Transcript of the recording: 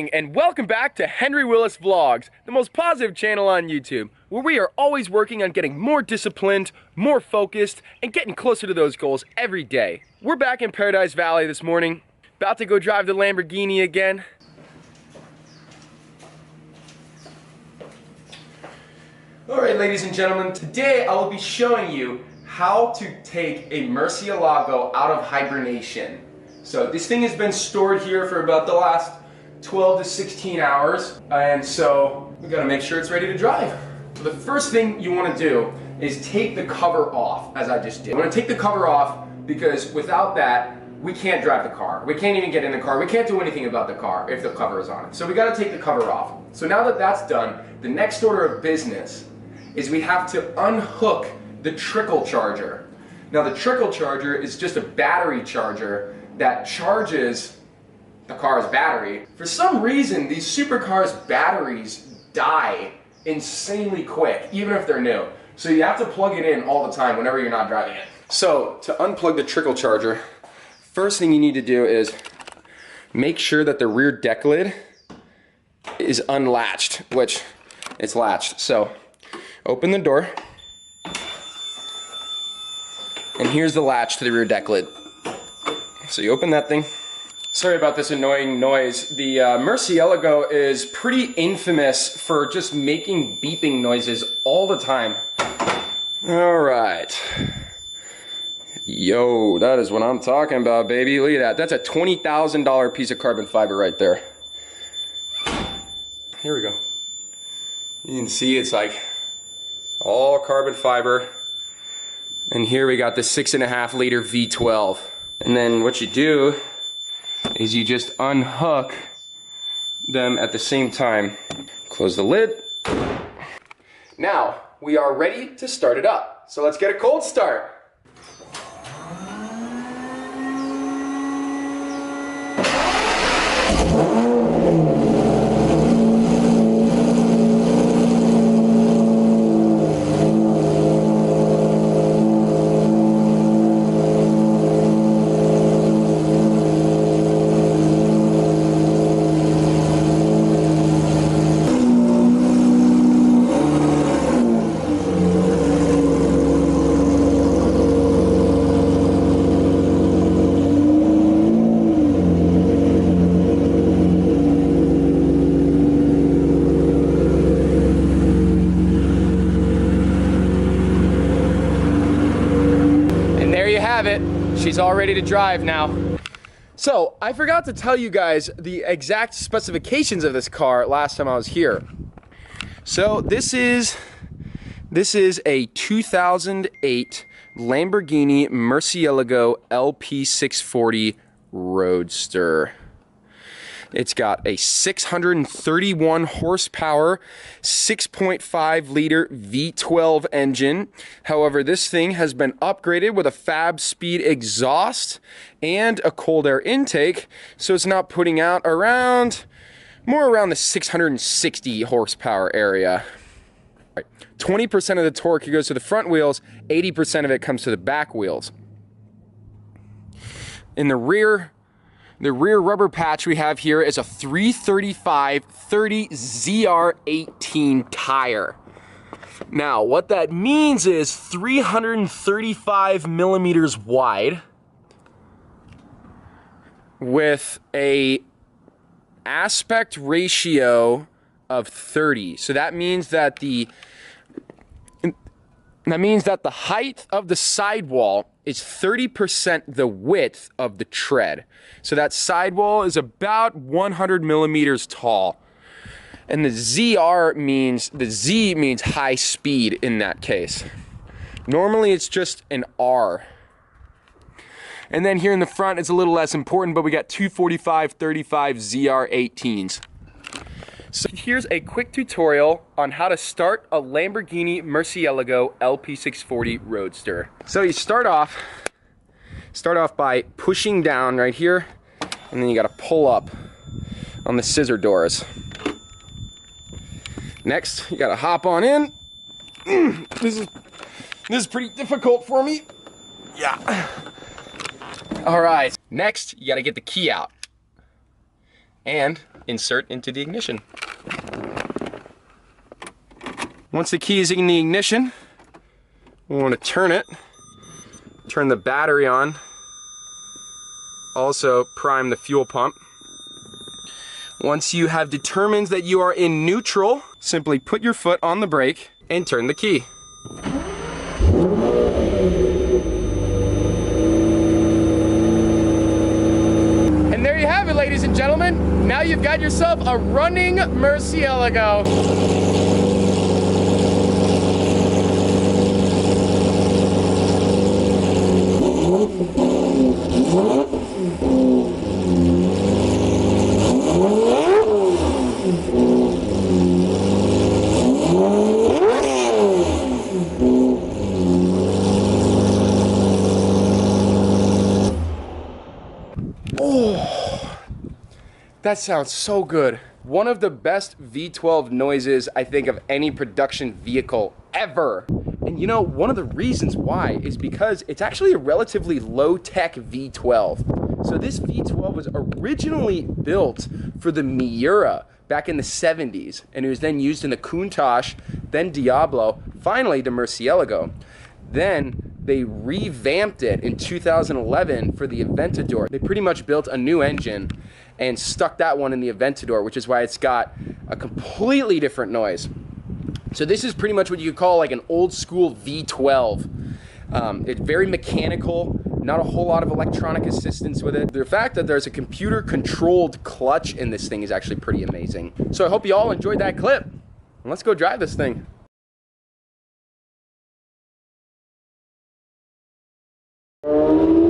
morning and welcome back to Henry Willis Vlogs, the most positive channel on YouTube, where we are always working on getting more disciplined, more focused, and getting closer to those goals every day. We're back in Paradise Valley this morning, about to go drive the Lamborghini again. Alright, ladies and gentlemen, today I will be showing you how to take a Murcielago out of hibernation. So this thing has been stored here for about the last 12 to 16 hours, and so we gotta make sure it's ready to drive. So the first thing you want to do is take the cover off, as I just did. I'm gonna take the cover off because without that, we can't drive the car. We can't even get in the car. We can't do anything about the car if the cover is on it. So we gotta take the cover off. So now that that's done, the next order of business is we have to unhook the trickle charger. Now the trickle charger is just a battery charger that charges the car's battery. For some reason, these supercars' batteries die insanely quick, even if they're new. So you have to plug it in all the time whenever you're not driving it. So to unplug the trickle charger, first thing you need to do is make sure that the rear deck lid is unlatched, which it's latched. So open the door, and here's the latch to the rear deck lid. So you open that thing. Sorry about this annoying noise. The Murcielago is pretty infamous for just making beeping noises all the time. All right. Yo, that is what I'm talking about, baby. Look at that. That's a $20,000 piece of carbon fiber right there. Here we go. You can see it's like all carbon fiber. And here we got the 6.5 liter V12. And then what you do is you just unhook them at the same time. Close the lid. Now we are ready to start it up. So let's get a cold start. She's all ready to drive now. So I forgot to tell you guys the exact specifications of this car last time I was here. So this is a 2008 Lamborghini Murcielago LP640 Roadster. It's got a 631 horsepower, 6.5 liter V12 engine. However, this thing has been upgraded with a Fabspeed exhaust and a cold air intake, so it's not putting out more around the 660 horsepower area. 20% of the torque goes to the front wheels, 80% of it comes to the back wheels. In the rear rubber patch we have here is a 335/30 ZR18 tire. Now, what that means is 335 millimeters wide with a aspect ratio of 30. So that means that the height of the sidewall is 30% the width of the tread. So that sidewall is about 100 millimeters tall. And the Z means high speed in that case. Normally it's just an R. And then here in the front it's a little less important, but we got 245/35 ZR18s. So here's a quick tutorial on how to start a Lamborghini Murcielago LP640 Roadster. So you start off by pushing down right here, and then you gotta pull up on the scissor doors. Next, you gotta hop on in. This is pretty difficult for me. Yeah. All right, next, you gotta get the key out. And insert into the ignition. Once the key is in the ignition, we want to turn it, turn the battery on, also prime the fuel pump. Once you have determined that you are in neutral, simply put your foot on the brake and turn the key. And there you have it, ladies and gentlemen. Now you've got yourself a running Murcielago. Oh, that sounds so good. One of the best V12 noises, I think, of any production vehicle ever. And you know, one of the reasons why is because it's actually a relatively low-tech V12. So this V12 was originally built for the Miura back in the 70s, and it was then used in the Countach, then Diablo, finally the Murcielago. Then they revamped it in 2011 for the Aventador. They pretty much built a new engine and stuck that one in the Aventador, which is why it's got a completely different noise. So this is pretty much what you could call like an old school V12. It's very mechanical, not a whole lot of electronic assistance with it. The fact that there's a computer controlled clutch in this thing is actually pretty amazing. So I hope you all enjoyed that clip. Let's go drive this thing. Thank you.